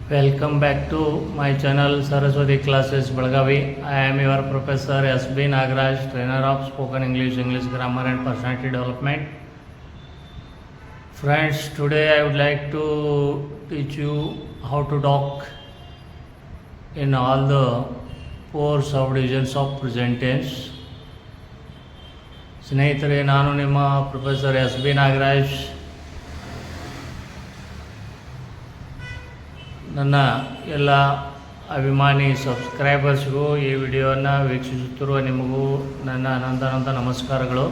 Welcome back to my channel Saraswati Classes Belagavi. I am your professor S.B. Nagaraj, trainer of spoken English, English grammar and personality development. Friends, today I would like to teach you how to talk in all the 4 subdivisions of present tense. ಸ್ನೇಹಿತರೆ, ನಾನು ನಿಮ್ಮ professor S.B. Nagaraj. ನನ್ನ ಎಲ್ಲ ಅಭಿಮಾನಿ ಸಬ್ಸ್ಕ್ರೈಬರ್ಸ್ಗೂ ಈ ವಿಡಿಯೋವನ್ನು ವೀಕ್ಷಿಸುತ್ತಿರುವ ನಿಮಗೂ ನನ್ನ ಅನಂತ ನಮಸ್ಕಾರಗಳು.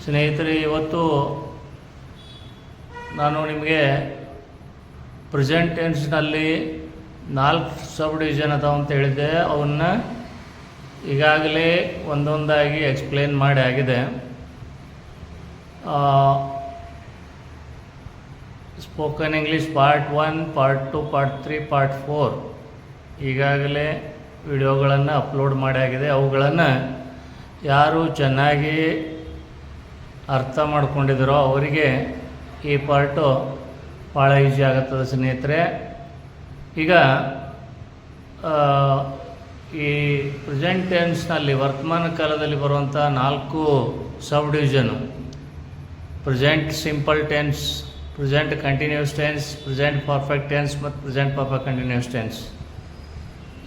ಸ್ನೇಹಿತರೆ, ಇವತ್ತು ನಾನು ನಿಮಗೆ ಪ್ರೆಸೆಂಟ್ ಟೆನ್ಸ್ನಲ್ಲಿ 4 ಸಬ್ ಡಿವಿಷನ್ ಅದಾವ ಅಂತ ಹೇಳಿದ್ದೆ. ಅವನ್ನ ಈಗಾಗಲೇ ಒಂದೊಂದಾಗಿ ಎಕ್ಸ್ಪ್ಲೇನ್ ಮಾಡಿ ಆಗಿದೆ. Spoken English part 1, part 2, part 3, part 4 ಈಗಾಗಲೇ ವಿಡಿಯೋಗಳನ್ನು ಅಪ್ಲೋಡ್ ಮಾಡಿ ಆಗಿದೆ. ಅವುಗಳನ್ನು ಯಾರು ಚೆನ್ನಾಗಿ ಅರ್ಥ ಮಾಡ್ಕೊಂಡಿದ್ದಾರೋ ಅವರಿಗೆ ಈ ಪಾರ್ಟು ಭಾಳ ಈಸಿ ಆಗುತ್ತದೆ ಸ್ನೇಹಿತರೆ. ಈಗ ಈ ಪ್ರೆಸೆಂಟ್ ಟೆನ್ಸ್ನಲ್ಲಿ ವರ್ತಮಾನ ಕಾಲದಲ್ಲಿ ಬರುವಂಥ 4 sub division: present simple tense, present continuous tense, present perfect tense ಮತ್ತು ಪ್ರೆಸೆಂಟ್ ಪರ್ಫೆಕ್ಟ್ ಕಂಟಿನ್ಯೂಸ್ ಟೆನ್ಸ್.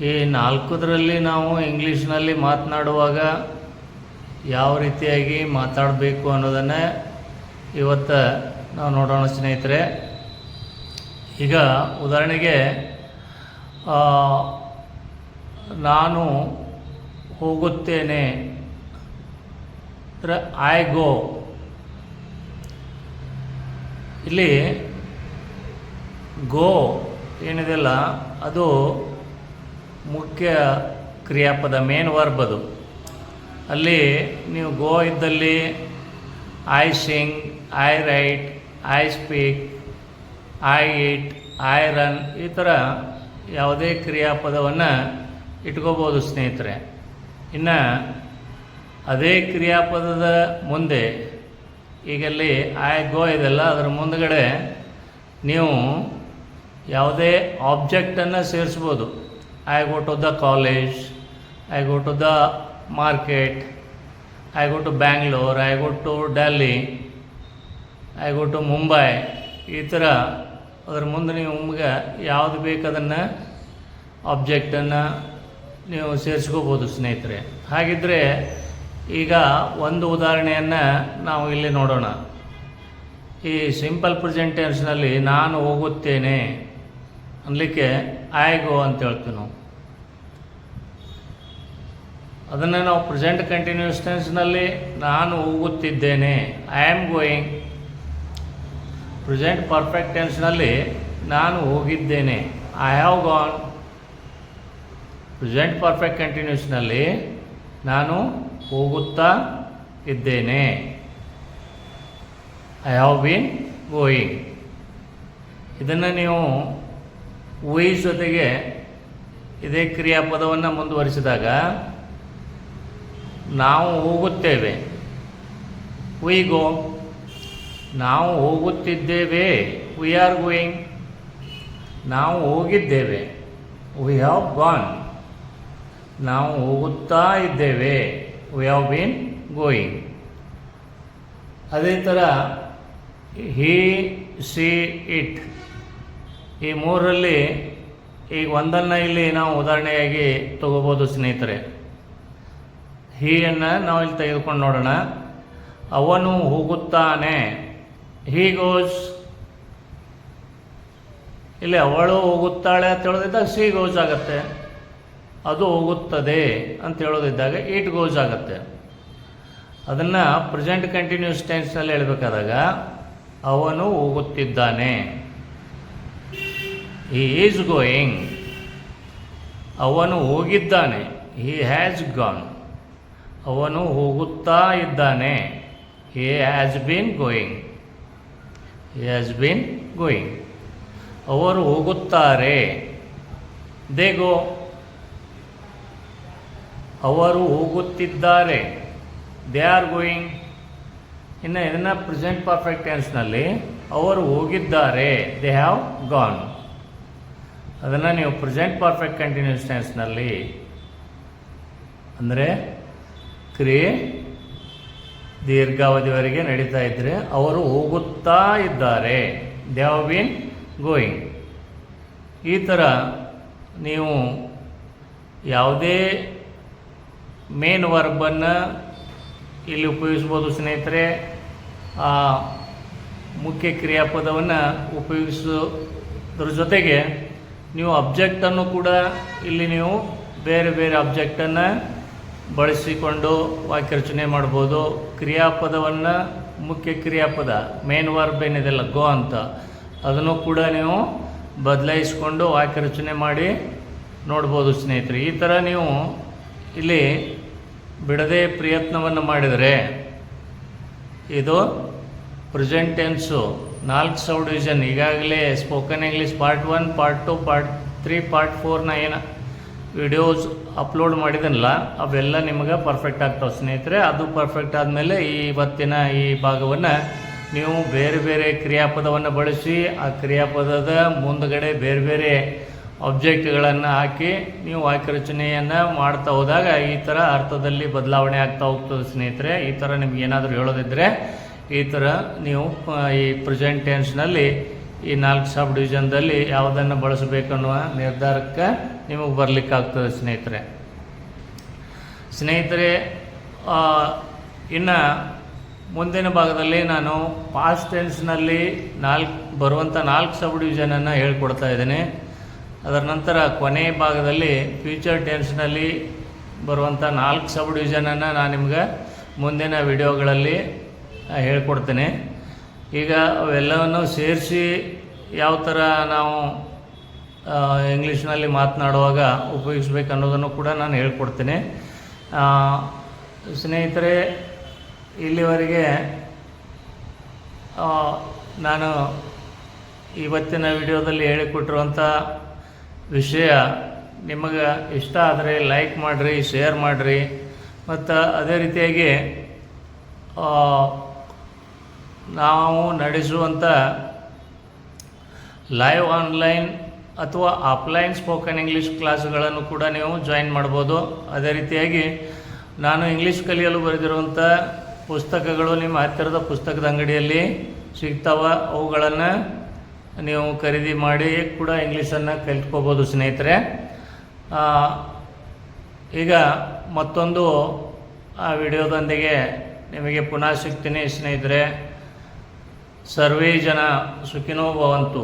ಈ 4ದರಲ್ಲಿ ನಾವು ಇಂಗ್ಲೀಷ್ನಲ್ಲಿ ಮಾತನಾಡುವಾಗ ಯಾವ ರೀತಿಯಾಗಿ ಮಾತಾಡಬೇಕು ಅನ್ನೋದನ್ನು ಇವತ್ತು ನಾವು ನೋಡೋಣ ಸ್ನೇಹಿತರೆ. ಈಗ ಉದಾಹರಣೆಗೆ, ನಾನು ಹೋಗುತ್ತೇನೆ ಅಂದರೆ ಐ ಗೋ. ಇಲ್ಲಿ ಗೋ ಏನಿದೆಯಲ್ಲ ಅದು ಮುಖ್ಯ ಕ್ರಿಯಾಪದ, ಮೇನ್ ವರ್ಬ್ ಅದು. ಅಲ್ಲಿ ನೀವು ಗೋ ಇದ್ದಲ್ಲಿ I sing, I right, I speak, I eat, I run ಈ ಥರ ಯಾವುದೇ ಕ್ರಿಯಾಪದವನ್ನು ಇಟ್ಕೋಬೋದು ಸ್ನೇಹಿತರೆ. ಇನ್ನು ಅದೇ ಕ್ರಿಯಾಪದದ ಮುಂದೆ ಈಗಲ್ಲಿ ಐ ಗೋ ಇದೆಲ್ಲ, ಅದರ ಮುಂದುಗಡೆ ನೀವು ಯಾವುದೇ ಆಬ್ಜೆಕ್ಟನ್ನು ಸೇರಿಸ್ಬೋದು. I go to the college, I go to the market, I go to Bangalore, I go to Delhi, I go to Mumbai ಈ ಥರ ಅದರ ಮುಂದೆ ನೀವು ನಿಮ್ಗೆ ಯಾವುದು ಬೇಕು ಅದನ್ನು ಆಬ್ಜೆಕ್ಟನ್ನು ನೀವು ಸೇರಿಸ್ಕೋಬೋದು ಸ್ನೇಹಿತರೆ. ಹಾಗಿದ್ದರೆ ಈಗ ಒಂದು ಉದಾಹರಣೆಯನ್ನು ನಾವು ಇಲ್ಲಿ ನೋಡೋಣ. ಈ ಸಿಂಪಲ್ ಪ್ರೆಸೆಂಟ್ ಟೆನ್ಸ್ನಲ್ಲಿ ನಾನು ಹೋಗುತ್ತೇನೆ ಅನ್ನಲಿಕ್ಕೆ ಐ ಗೋ ಅಂತ ಹೇಳ್ತೀವಿ ನಾವು. ಅದನ್ನು ನಾವು ಪ್ರೆಸೆಂಟ್ ಕಂಟಿನ್ಯೂಸ್ ಟೆನ್ಸ್ನಲ್ಲಿ ನಾನು ಹೋಗುತ್ತಿದ್ದೇನೆ, I am going. Present perfect ಟೆನ್ಸ್ನಲ್ಲಿ ನಾನು ಹೋಗಿದ್ದೇನೆ, I have gone. Present perfect ಕಂಟಿನ್ಯೂಸ್ನಲ್ಲಿ ನಾನು ಹೋಗುತ್ತಾ ಇದ್ದೇನೆ, ಐ ಹ್ಯಾವ್ ಬೀನ್ ಗೋಯಿಂಗ್. ಇದನ್ನು ನೀವು ಊಹಿಸ್ ಜೊತೆಗೆ ಇದೇ ಕ್ರಿಯಾಪದವನ್ನು ಮುಂದುವರಿಸಿದಾಗ ನಾವು ಹೋಗುತ್ತೇವೆ, ವಿ ಗೋ. ನಾವು ಹೋಗುತ್ತಿದ್ದೇವೆ, ವಿ ಆರ್ ಗೋಯಿಂಗ್. ನಾವು ಹೋಗಿದ್ದೇವೆ, ವಿ ಹ್ಯಾವ್ ಗಾನ್. ನಾವು ಹೋಗುತ್ತಾ ಇದ್ದೇವೆ, ವಿ ಹ್ಯಾವ್ ಬೀನ್ ಗೋಯಿಂಗ್. ಅದೇ ಥರ ಹಿ, ಸಿ, ಇಟ್ ಈ 3ರಲ್ಲಿ ಈಗ ಒಂದನ್ನು ಇಲ್ಲಿ ನಾವು ಉದಾಹರಣೆಯಾಗಿ ತಗೋಬೋದು ಸ್ನೇಹಿತರೆ. ಹೀಯನ್ನು ನಾವು ಇಲ್ಲಿ ತೆಗೆದುಕೊಂಡು ನೋಡೋಣ. ಅವನು ಹೋಗುತ್ತಾನೆ, ಹಿ ಗೋಸ್. ಇಲ್ಲಿ ಅವಳು ಹೋಗುತ್ತಾಳೆ ಅಂತ ಹೇಳೋದಿದ್ದಾಗ ಸಿ ಗೋಸ್ ಆಗುತ್ತೆ. ಅದು ಹೋಗುತ್ತದೆ ಅಂತ ಹೇಳೋದಿದ್ದಾಗ ಇಟ್ ಗೋಸ್ ಆಗುತ್ತೆ. ಅದನ್ನು ಪ್ರೆಸೆಂಟ್ ಕಂಟಿನ್ಯೂಸ್ ಟೆನ್ಸ್ನಲ್ಲಿ ಹೇಳಬೇಕಾದಾಗ ಅವನು ಹೋಗುತ್ತಿದ್ದಾನೆ, ಹಿ ಈಸ್ ಗೋಯಿಂಗ್. ಅವನು ಹೋಗಿದ್ದಾನೆ, ಹಿ ಹ್ಯಾಸ್ ಗಾನ್. ಅವನು ಹೋಗುತ್ತಾ ಇದ್ದಾನೆ, he has been going, he has been going. ಅವರು ಹೋಗುತ್ತಾರೆ, ದೇ ಗೋ. ಅವರು ಹೋಗುತ್ತಿದ್ದಾರೆ, ದೇ ಆರ್ ಗೋಯಿಂಗ್. ಇನ್ನು ಇದನ್ನು ಪ್ರೆಸೆಂಟ್ ಪರ್ಫೆಕ್ಟ್ ಟೆನ್ಸ್ನಲ್ಲಿ ಅವರು ಹೋಗಿದ್ದಾರೆ, ದೇ ಹ್ಯಾವ್ ಗಾನ್. ಅದನ್ನು ನೀವು ಪ್ರೆಸೆಂಟ್ ಪರ್ಫೆಕ್ಟ್ ಕಂಟಿನ್ಯೂಸ್ ಟೆನ್ಸ್ನಲ್ಲಿ ಅಂದರೆ ಕ್ರಿಯೆ ದೀರ್ಘಾವಧಿವರೆಗೆ ನಡೀತಾ ಇದ್ದರೆ ಅವರು ಹೋಗುತ್ತಾ ಇದ್ದಾರೆ, ದೇ ಹ್ಯಾವ್ ಬೀನ್ ಗೋಯಿಂಗ್. ಈ ಥರ ನೀವು ಯಾವುದೇ ಮೇನ್ ವರ್ಬನ್ನು ಇಲ್ಲಿ ಉಪಯೋಗಿಸ್ಬೋದು ಸ್ನೇಹಿತರೆ. ಆ ಮುಖ್ಯ ಕ್ರಿಯಾಪದವನ್ನು ಉಪಯೋಗಿಸೋದ್ರ ಜೊತೆಗೆ ನೀವು ಅಬ್ಜೆಕ್ಟನ್ನು ಕೂಡ ಇಲ್ಲಿ ನೀವು ಬೇರೆ ಬೇರೆ ಅಬ್ಜೆಕ್ಟನ್ನು ಬಳಸಿಕೊಂಡು ವಾಕ್ಯ ರಚನೆ ಮಾಡ್ಬೋದು. ಕ್ರಿಯಾಪದವನ್ನು ಮುಖ್ಯ ಕ್ರಿಯಾಪದ ಮೇನ್ ವರ್ಬ್ ಏನಿದೆಲ್ಲ ಗೋ ಅಂತ, ಅದನ್ನು ಕೂಡ ನೀವು ಬದಲಾಯಿಸ್ಕೊಂಡು ವಾಕ್ಯ ರಚನೆ ಮಾಡಿ ನೋಡ್ಬೋದು ಸ್ನೇಹಿತರೆ. ಈ ಥರ ನೀವು ಇಲ್ಲಿ ಬಿಡದೆ ಪ್ರಯತ್ನವನ್ನು ಮಾಡಿದರೆ ಇದು ಪ್ರೆಸೆಂಟ್ ಟೆನ್ಸು 4 ಸಬ್ ಡಿವಿಷನ್. ಈಗಾಗಲೇ spoken English part 1, part 2, part 3, part 4ನ ಏನು ವಿಡಿಯೋಸ್ ಅಪ್ಲೋಡ್ ಮಾಡಿದನಲ್ಲ ಅವೆಲ್ಲ ನಿಮಗೆ ಪರ್ಫೆಕ್ಟ್ ಆಗ್ತಾವೆ ಸ್ನೇಹಿತರೆ. ಅದು ಪರ್ಫೆಕ್ಟ್ ಆದಮೇಲೆ ಇವತ್ತಿನ ಈ ಭಾಗವನ್ನು ನೀವು ಬೇರೆ ಬೇರೆ ಕ್ರಿಯಾಪದವನ್ನು ಬಳಸಿ ಆ ಕ್ರಿಯಾಪದದ ಮುಂದುಗಡೆ ಬೇರೆ ಬೇರೆ ಆಬ್ಜೆಕ್ಟ್ಗಳನ್ನು ಹಾಕಿ ನೀವು ವಾಕ್ಯ ರಚನೆಯನ್ನು ಮಾಡ್ತಾ ಹೋದಾಗ ಈ ಥರ ಅರ್ಥದಲ್ಲಿ ಬದಲಾವಣೆ ಆಗ್ತಾ ಹೋಗ್ತದೆ ಸ್ನೇಹಿತರೆ. ಈ ಥರ ನಿಮ್ಗೆ ಏನಾದರೂ ಹೇಳೋದಿದ್ದರೆ ಈ ಥರ ನೀವು ಈ ಪ್ರೆಸೆಂಟ್ ಟೆನ್ಸ್ನಲ್ಲಿ ಈ 4 ಸಬ್ ಡಿವಿಷನ್ದಲ್ಲಿ ಯಾವುದನ್ನು ಬಳಸಬೇಕನ್ನುವ ನಿರ್ಧಾರಕ್ಕೆ ನಿಮಗೆ ಬರಲಿಕ್ಕಾಗ್ತದೆ ಸ್ನೇಹಿತರೆ. ಇನ್ನು ಮುಂದಿನ ಭಾಗದಲ್ಲಿ ನಾನು ಪಾಸ್ಟ್ ಟೆನ್ಸ್ನಲ್ಲಿ ಬರುವಂಥ 4 ಸಬ್ ಡಿವಿಷನನ್ನು ಹೇಳ್ಕೊಡ್ತಾ ಇದ್ದೇನೆ. ಅದರ ನಂತರ ಕೊನೆಯ ಭಾಗದಲ್ಲಿ ಫ್ಯೂಚರ್ ಟೆನ್ಸ್ನಲ್ಲಿ ಬರುವಂಥ 4 ಸಬ್ ಡಿವಿಷನನ್ನು ನಾನು ನಿಮ್ಗೆ ಮುಂದಿನ ವಿಡಿಯೋಗಳಲ್ಲಿ ಹೇಳ್ಕೊಡ್ತೇನೆ. ಈಗ ಅವೆಲ್ಲವನ್ನು ಸೇರಿಸಿ ಯಾವ ಥರ ನಾವು ಇಂಗ್ಲೀಷ್ನಲ್ಲಿ ಮಾತನಾಡುವಾಗ ಉಪಯೋಗಿಸ್ಬೇಕು ಅನ್ನೋದನ್ನು ಕೂಡ ನಾನು ಹೇಳ್ಕೊಡ್ತೇನೆ ಸ್ನೇಹಿತರೆ. ಇಲ್ಲಿವರೆಗೆ ನಾನು ಇವತ್ತಿನ ವಿಡಿಯೋದಲ್ಲಿ ಹೇಳಿಕೊಟ್ಟಿರುವಂಥ ವಿಷಯ ನಿಮಗೆ ಇಷ್ಟ ಆದರೆ ಲೈಕ್ ಮಾಡಿರಿ, ಶೇರ್ ಮಾಡಿರಿ. ಮತ್ತು ಅದೇ ರೀತಿಯಾಗಿ ನಾವು ನಡೆಸುವಂಥ ಲೈವ್ ಆನ್ಲೈನ್ ಅಥವಾ ಆಫ್ಲೈನ್ ಸ್ಪೋಕನ್ ಇಂಗ್ಲೀಷ್ ಕ್ಲಾಸ್ಗಳನ್ನು ಕೂಡ ನೀವು ಜಾಯಿನ್ ಮಾಡ್ಬೋದು. ಅದೇ ರೀತಿಯಾಗಿ ನಾನು ಇಂಗ್ಲೀಷ್ ಕಲಿಯಲು ಬರೆದಿರುವಂಥ ಪುಸ್ತಕಗಳು ನಿಮ್ಮ ಹತ್ತಿರದ ಪುಸ್ತಕದ ಅಂಗಡಿಯಲ್ಲಿ ಸಿಗ್ತಾವೆ. ಅವುಗಳನ್ನು ನೀವು ಖರೀದಿ ಮಾಡಿ ಕೂಡ ಇಂಗ್ಲೀಷನ್ನು ಕಲಿತ್ಕೋಬೋದು ಸ್ನೇಹಿತರೆ. ಈಗ ಮತ್ತೊಂದು ವಿಡಿಯೋದೊಂದಿಗೆ ನಿಮಗೆ ಪುನಃ ಸಿಗ್ತೀನಿ ಸ್ನೇಹಿತರೆ. ಸರ್ವೇ ಜನ ಸುಖಿನೋ ಭವಂತು.